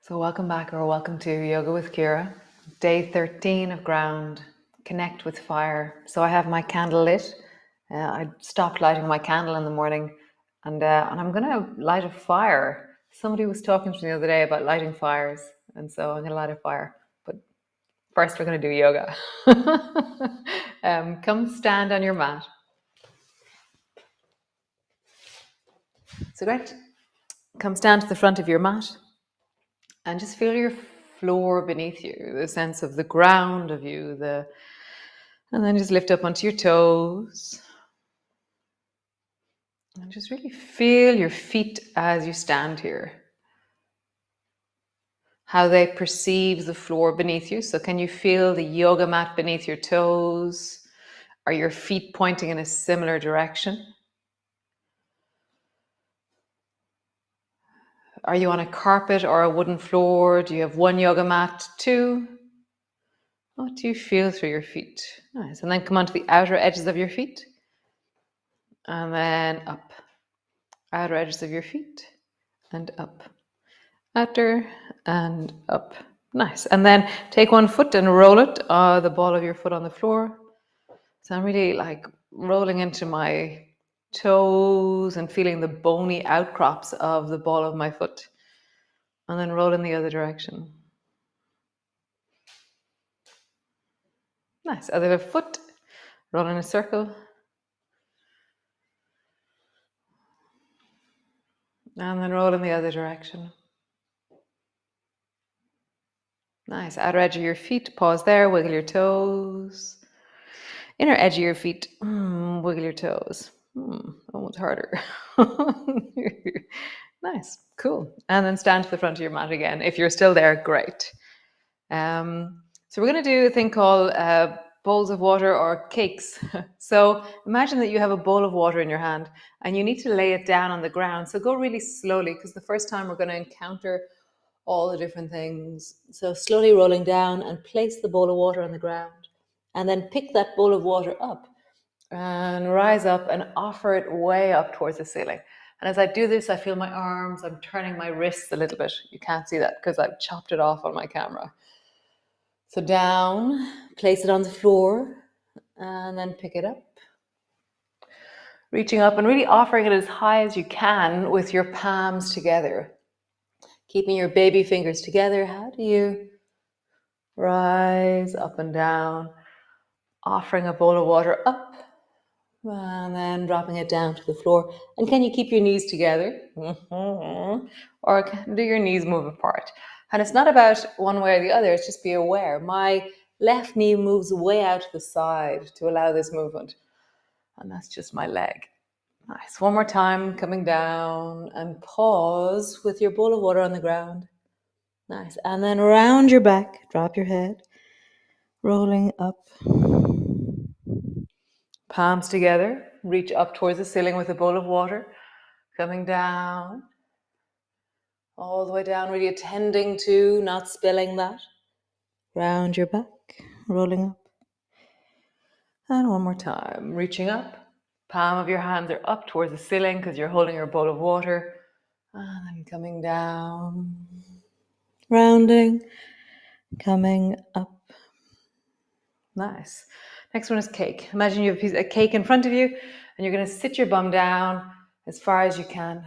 So welcome back or welcome to Yoga with Ciara, day 13 of ground, connect with fire. So I have my candle lit. I stopped lighting my candle in the morning and I'm going to light a fire. Somebody was talking to me the other day about lighting fires, and so I'm going to light a fire. But first we're going to do yoga. Come stand on your mat. So great. Come stand to the front of your mat. And just feel your floor beneath you, the sense of the ground of you, and then just lift up onto your toes. And just really feel your feet as you stand here. How they perceive the floor beneath you. So can you feel the yoga mat beneath your toes? Are your feet pointing in a similar direction? Are you on a carpet or a wooden floor? Do you have one yoga mat, two? What do you feel through your feet? Nice. And then come onto the outer edges of your feet. And then up. Outer edges of your feet. And up. Outer and up. Nice. And then take one foot and roll it, the ball of your foot on the floor. So I'm really like rolling into my toes and feeling the bony outcrops of the ball of my foot. And then roll in the other direction. Nice. Other foot, roll in a circle. And then roll in the other direction. Nice. Outer edge of your feet, pause there, wiggle your toes. Inner edge of your feet, wiggle your toes. That one's harder. Nice, cool. And then stand to the front of your mat again. If you're still there, great. So we're going to do a thing called bowls of water or cakes. So imagine that you have a bowl of water in your hand and you need to lay it down on the ground. So go really slowly, because the first time we're going to encounter all the different things. So slowly rolling down and place the bowl of water on the ground. And then pick that bowl of water up and rise up and offer it way up towards the ceiling. And as I do this, I feel my arms, I'm turning my wrists a little bit. You can't see that because I've chopped it off on my camera. So down, place it on the floor, and then pick it up. Reaching up and really offering it as high as you can with your palms together. Keeping your baby fingers together. How do you rise up and down? Offering a bowl of water up and then dropping it down to the floor. And can you keep your knees together? Or do your knees move apart? And it's not about one way or the other, it's just be aware. My left knee moves way out to the side to allow this movement. And that's just my leg. Nice. One more time, coming down and pause with your bowl of water on the ground. Nice. And then round your back, drop your head, rolling up. Palms together, reach up towards the ceiling with a bowl of water, coming down, all the way down, really attending to not spilling that. Round your back, rolling up. And one more time, reaching up. Palm of your hands are up towards the ceiling because you're holding your bowl of water. And then coming down, rounding, coming up. Nice. Next one is cake. Imagine you have a piece of cake in front of you and you're going to sit your bum down as far as you can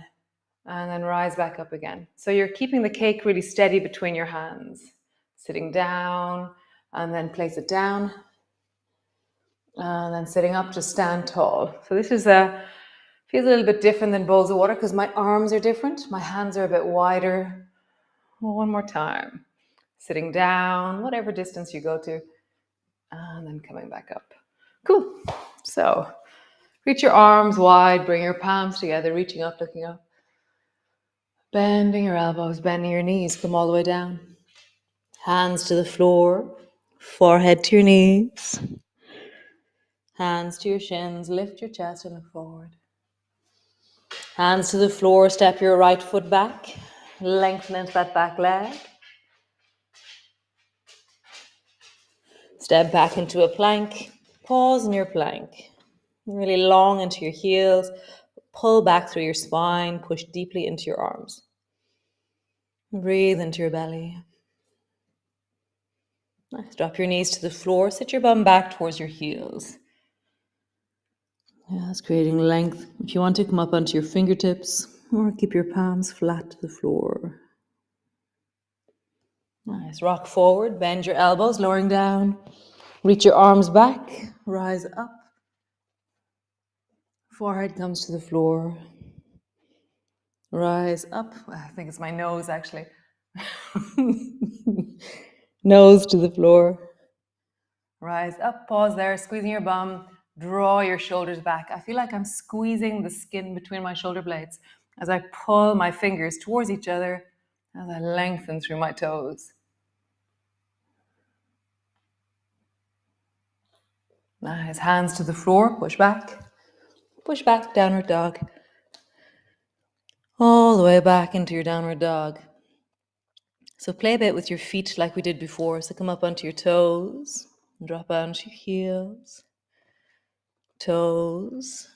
and then rise back up again. So you're keeping the cake really steady between your hands. Sitting down and then place it down and then sitting up to stand tall. So this is feels a little bit different than bowls of water because my arms are different. My hands are a bit wider. One more time. Sitting down, whatever distance you go to, and then coming back up. Cool. So reach your arms wide, bring your palms together, reaching up, looking up. Bending your elbows, bending your knees, come all the way down. Hands to the floor, forehead to your knees. Hands to your shins, lift your chest and look forward. Hands to the floor, step your right foot back, lengthen into that back leg. Step back into a plank, pause in your plank. Really long into your heels, pull back through your spine, push deeply into your arms. Breathe into your belly. Nice. Drop your knees to the floor. Sit your bum back towards your heels. Yes, creating length. If you want to come up onto your fingertips or keep your palms flat to the floor. Nice. Rock forward. Bend your elbows, lowering down. Reach your arms back. Rise up. Forehead comes to the floor. Rise up. I think it's my nose, actually. Nose to the floor. Rise up, pause there, squeezing your bum, draw your shoulders back. I feel like I'm squeezing the skin between my shoulder blades as I pull my fingers towards each other as I lengthen through my toes. Nice, hands to the floor, push back, downward dog. All the way back into your downward dog. So play a bit with your feet like we did before. So come up onto your toes, drop onto your heels, toes,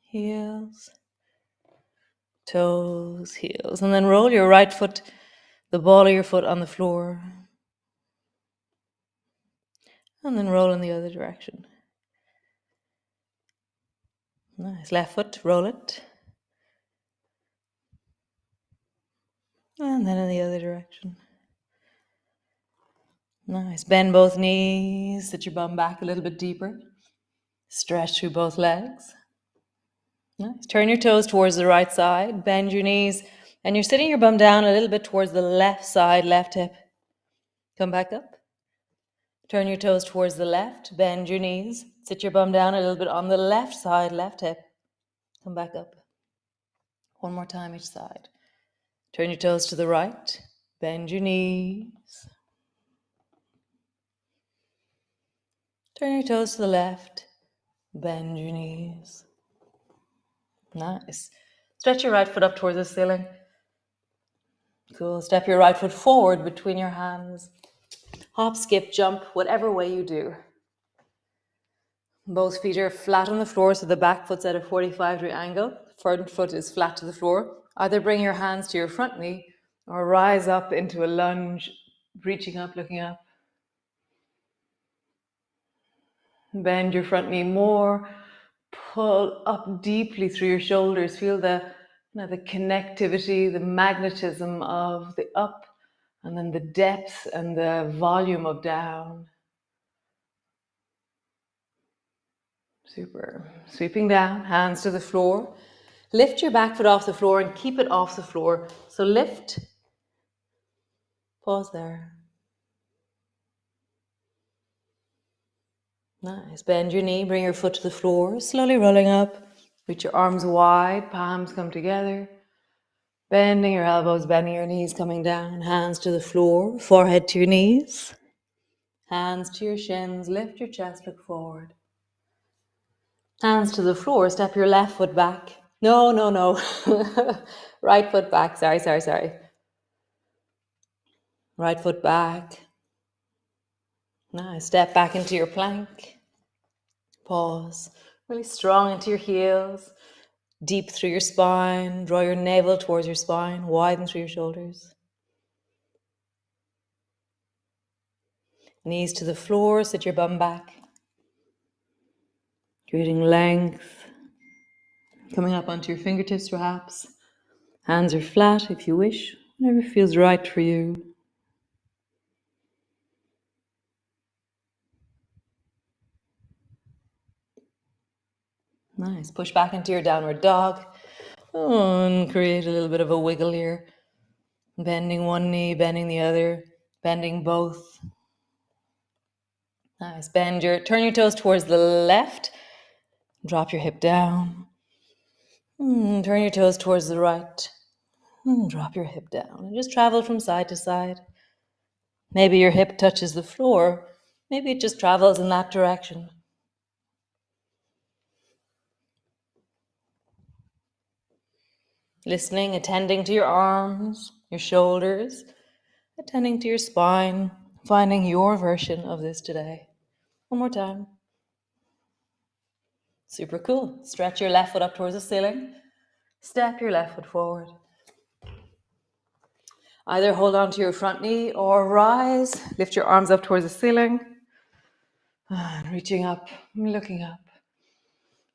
heels, toes, heels. And then roll your right foot, the ball of your foot on the floor. And then roll in the other direction. Nice. Left foot, roll it. And then in the other direction. Nice. Bend both knees. Sit your bum back a little bit deeper. Stretch through both legs. Nice. Turn your toes towards the right side. Bend your knees. And you're sitting your bum down a little bit towards the left side, left hip. Come back up. Turn your toes towards the left. Bend your knees. Sit your bum down a little bit on the left side, left hip. Come back up. One more time each side. Turn your toes to the right. Bend your knees. Turn your toes to the left. Bend your knees. Nice. Stretch your right foot up towards the ceiling. Cool. Step your right foot forward between your hands. Hop, skip, jump, whatever way you do. Both feet are flat on the floor, so the back foot's at a 45-degree angle. Front foot is flat to the floor. Either bring your hands to your front knee or rise up into a lunge, reaching up, looking up. Bend your front knee more. Pull up deeply through your shoulders. Feel the connectivity, the magnetism of the up, and then the depth and the volume of down. Super. Sweeping down, hands to the floor. Lift your back foot off the floor and keep it off the floor. So lift. Pause there. Nice. Bend your knee, bring your foot to the floor, slowly rolling up. Reach your arms wide, palms come together. Bending your elbows, bending your knees, coming down. Hands to the floor, forehead to your knees. Hands to your shins, lift your chest, look forward. Hands to the floor, step your left foot back. No. Right foot back, sorry. Right foot back. Nice, step back into your plank. Pause, really strong into your heels. Deep through your spine, draw your navel towards your spine, widen through your shoulders. Knees to the floor, sit your bum back. Creating length. Coming up onto your fingertips perhaps. Hands are flat if you wish, whatever feels right for you. Nice, push back into your downward dog. And create a little bit of a wiggle here. Bending one knee, bending the other, bending both. Nice, turn your toes towards the left. Drop your hip down. Turn your toes towards the right. Drop your hip down and just travel from side to side. Maybe your hip touches the floor. Maybe it just travels in that direction. Listening, attending to your arms, your shoulders, attending to your spine, finding your version of this today. One more time. Super cool. Stretch your left foot up towards the ceiling. Step your left foot forward. Either hold on to your front knee or rise, lift your arms up towards the ceiling, and reaching up, looking up.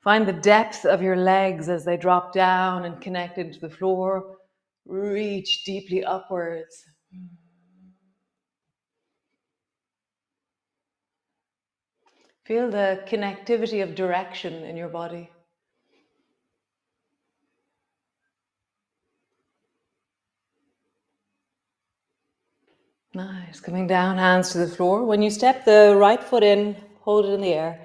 Find the depth of your legs as they drop down and connect into the floor. Reach deeply upwards. Feel the connectivity of direction in your body. Nice. Coming down, hands to the floor. When you step the right foot in, hold it in the air.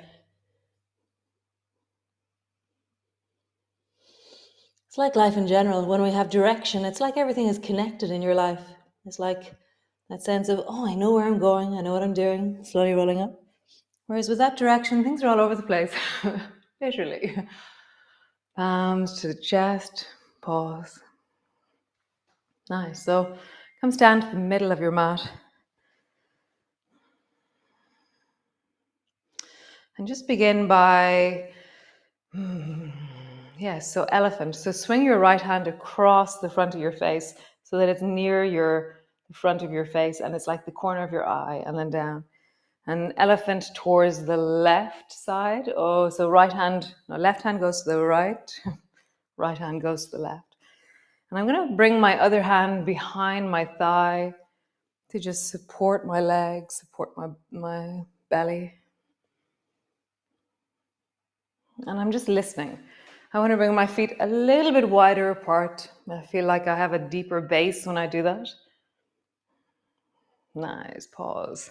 It's like life in general. When we have direction, it's like everything is connected in your life. It's like that sense of, oh, I know where I'm going. I know what I'm doing. Slowly rolling up. Whereas with that direction, things are all over the place. Literally. Palms to the chest. Pause. Nice. So come stand to the middle of your mat. And just begin by, yes, so elephant. So swing your right hand across the front of your face so that it's near the front of your face and it's like the corner of your eye, and then down. And elephant towards the left side. Oh, so left hand goes to the right, right hand goes to the left. And I'm going to bring my other hand behind my thigh to just support my legs, support my belly. And I'm just listening. I want to bring my feet a little bit wider apart. I feel like I have a deeper base when I do that. Nice, pause.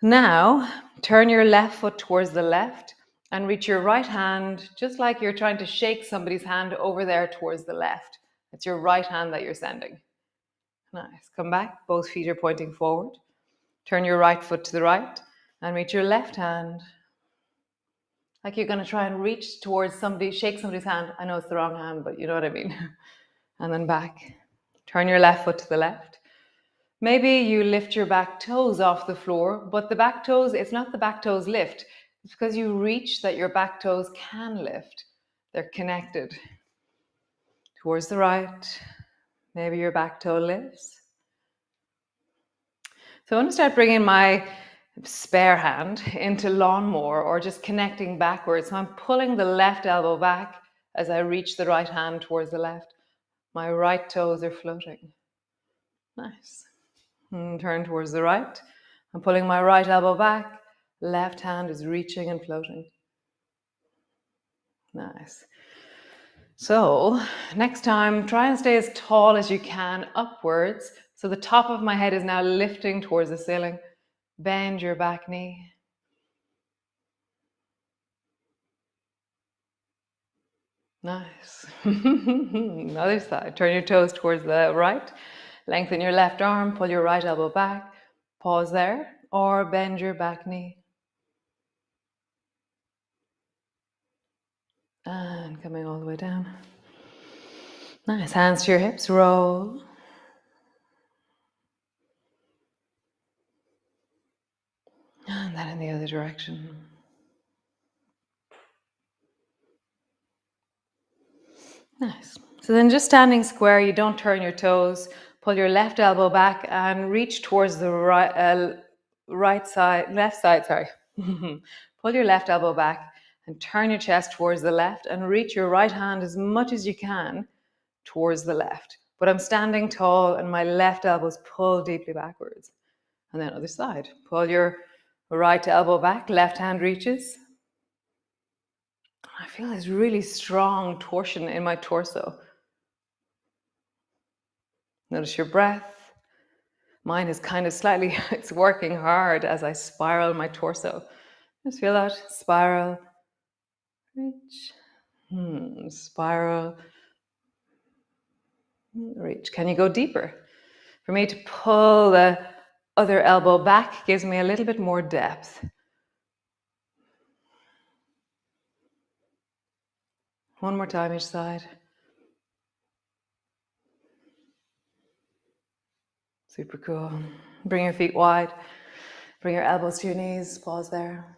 Now, turn your left foot towards the left and reach your right hand, just like you're trying to shake somebody's hand over there towards the left. It's your right hand that you're sending. Nice. Come back. Both feet are pointing forward. Turn your right foot to the right and reach your left hand. Like you're going to try and reach towards somebody, shake somebody's hand. I know it's the wrong hand, but you know what I mean. And then back. Turn your left foot to the left. Maybe you lift your back toes off the floor, but the back toes, it's not the back toes lift. It's because you reach that your back toes can lift. They're connected. Towards the right. Maybe your back toe lifts. So I want to start bringing my spare hand into lawnmower or just connecting backwards. So I'm pulling the left elbow back as I reach the right hand towards the left. My right toes are floating. Nice. And turn towards the right. I'm pulling my right elbow back. Left hand is reaching and floating. Nice. So next time, try and stay as tall as you can upwards. So the top of my head is now lifting towards the ceiling. Bend your back knee. Nice. Other side. Turn your toes towards the right. Lengthen your left arm. Pull your right elbow back. Pause there. Or bend your back knee. And coming all the way down. Nice. Hands to your hips. Roll. And then in the other direction. Nice. So then just standing square, you don't turn your toes. Pull your left elbow back and reach towards the left side, sorry. Pull your left elbow back and turn your chest towards the left and reach your right hand as much as you can towards the left. But I'm standing tall and my left elbow's pulled deeply backwards. And then other side. Pull your right elbow back, left hand reaches. I feel this really strong torsion in my torso. Notice your breath. Mine is kind of slightly, it's working hard as I spiral my torso. Just feel that. Spiral. Reach. Spiral. Reach. Can you go deeper? For me to pull the other elbow back gives me a little bit more depth. One more time each side. Super cool. Bring your feet wide. Bring your elbows to your knees. Pause there.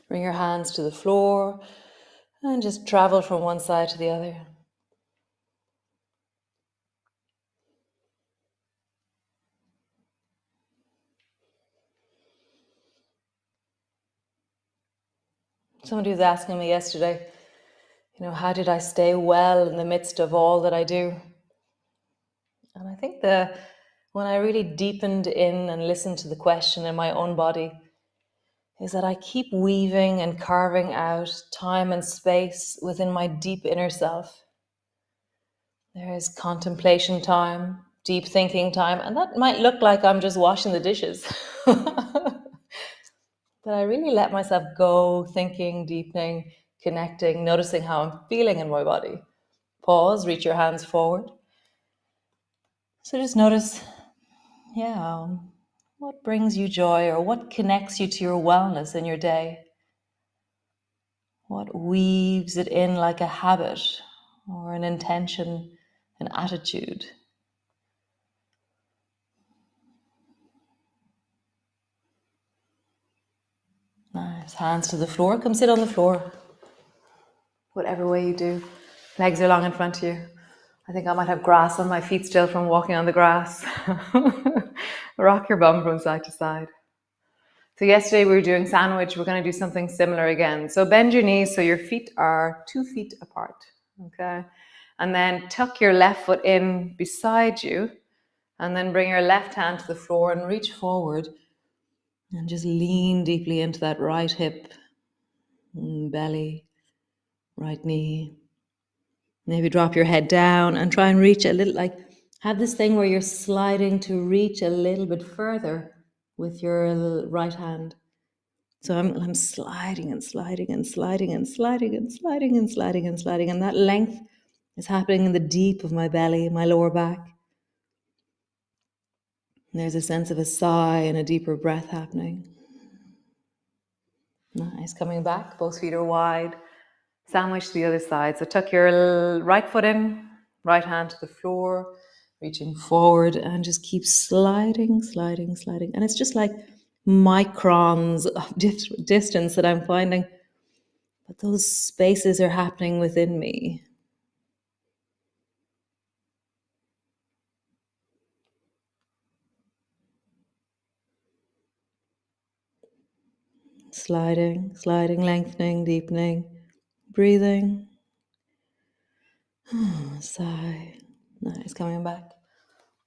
Bring your hands to the floor and just travel from one side to the other. Somebody was asking me yesterday, how did I stay well in the midst of all that I do? And I think when I really deepened in and listened to the question in my own body, is that I keep weaving and carving out time and space within my deep inner self. There is contemplation time, deep thinking time, and that might look like I'm just washing the dishes. But I really let myself go, thinking, deepening, connecting, noticing how I'm feeling in my body. Pause, reach your hands forward. So just notice, what brings you joy or what connects you to your wellness in your day? What weaves it in like a habit or an intention, an attitude? Nice. Hands to the floor. Come sit on the floor. Whatever way you do. Legs are long in front of you. I think I might have grass on my feet still from walking on the grass. Rock your bum from side to side. So yesterday we were doing sandwich. We're going to do something similar again. So bend your knees so your feet are 2 feet apart. Okay. And then tuck your left foot in beside you. And then bring your left hand to the floor and reach forward. And just lean deeply into that right hip, belly, right knee. Maybe drop your head down and try and reach a little, have this thing where you're sliding to reach a little bit further with your right hand. So I'm sliding and sliding and sliding and sliding and sliding and sliding and sliding. And that length is happening in the deep of my belly, my lower back. And there's a sense of a sigh and a deeper breath happening. Nice. Coming back, both feet are wide. Sandwich to the other side. So tuck your right foot in, right hand to the floor, reaching forward, and just keep sliding, sliding, sliding. And it's just like microns of distance that I'm finding. But those spaces are happening within me. Sliding, sliding, lengthening, deepening, breathing. Sigh. Nice, coming back.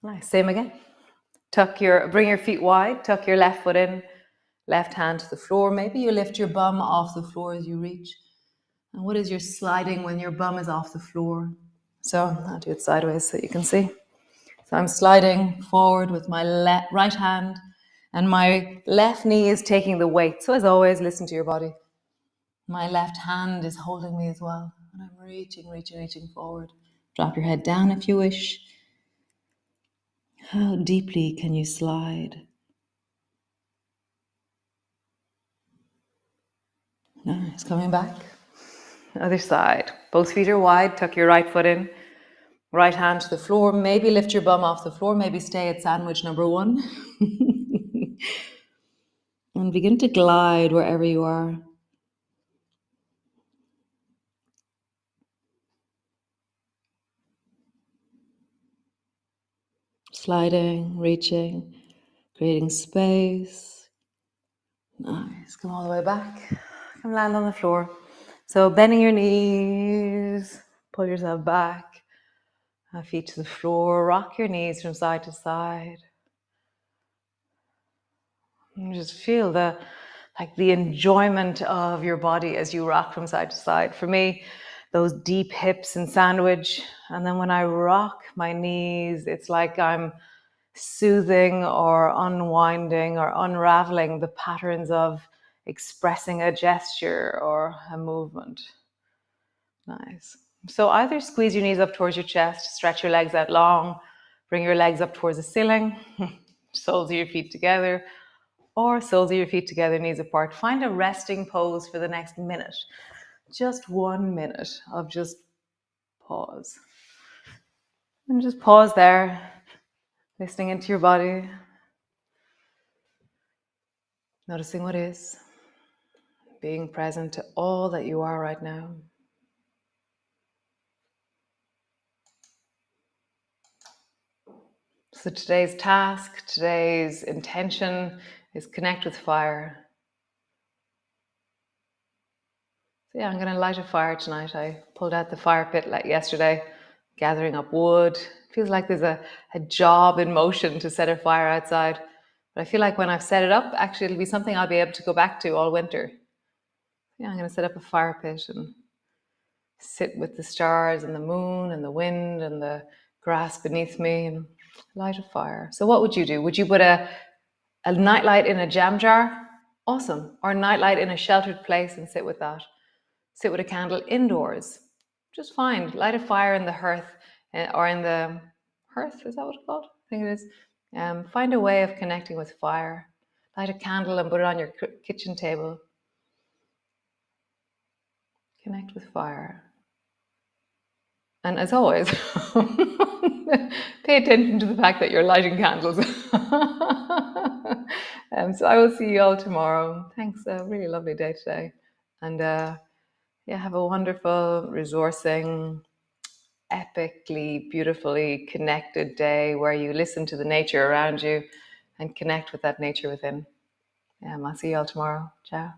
Nice, same again. Bring your feet wide, tuck your left foot in, left hand to the floor. Maybe you lift your bum off the floor as you reach. And what is your sliding when your bum is off the floor? So I'll do it sideways so you can see. So I'm sliding forward with my right hand and my left knee is taking the weight. So as always, listen to your body. My left hand is holding me as well. And I'm reaching, reaching, reaching forward. Drop your head down if you wish. How deeply can you slide? Nice, coming back. Other side. Both feet are wide. Tuck your right foot in. Right hand to the floor. Maybe lift your bum off the floor. Maybe stay at sandwich number 1. And begin to glide wherever you are. Sliding, reaching, creating space. Nice. Come all the way back. Come land on the floor. So bending your knees. Pull yourself back. Feet to the floor. Rock your knees from side to side. And just feel the enjoyment of your body as you rock from side to side. For me, those deep hips and sandwich. And then when I rock my knees, it's like I'm soothing or unwinding or unraveling the patterns of expressing a gesture or a movement. Nice. So either squeeze your knees up towards your chest, stretch your legs out long, bring your legs up towards the ceiling, soles of your feet together, or soles of your feet together, knees apart. Find a resting pose for the next minute. Just 1 minute of just pause. And just pause there, listening into your body, noticing what is, being present to all that you are right now. So today's task, today's intention is connect with fire. So yeah, I'm going to light a fire tonight. I pulled out the fire pit like yesterday, gathering up wood. Feels like there's a job in motion to set a fire outside. But I feel like when I've set it up, actually it'll be something I'll be able to go back to all winter. Yeah, I'm going to set up a fire pit and sit with the stars and the moon and the wind and the grass beneath me and light a fire. So what would you do? Would you put a nightlight in a jam jar? Awesome. Or a nightlight in a sheltered place and sit with that. Sit with a candle indoors. Just fine. Light a fire in the hearth or in the hearth. Is that what it's called? I think it is. Find a way of connecting with fire. Light a candle and put it on your kitchen table. Connect with fire. And as always, pay attention to the fact that you're lighting candles. So I will see you all tomorrow. Thanks. A really lovely day today. And yeah, have a wonderful, resourcing, epically, beautifully connected day where you listen to the nature around you and connect with that nature within. I'll see you all tomorrow. Ciao.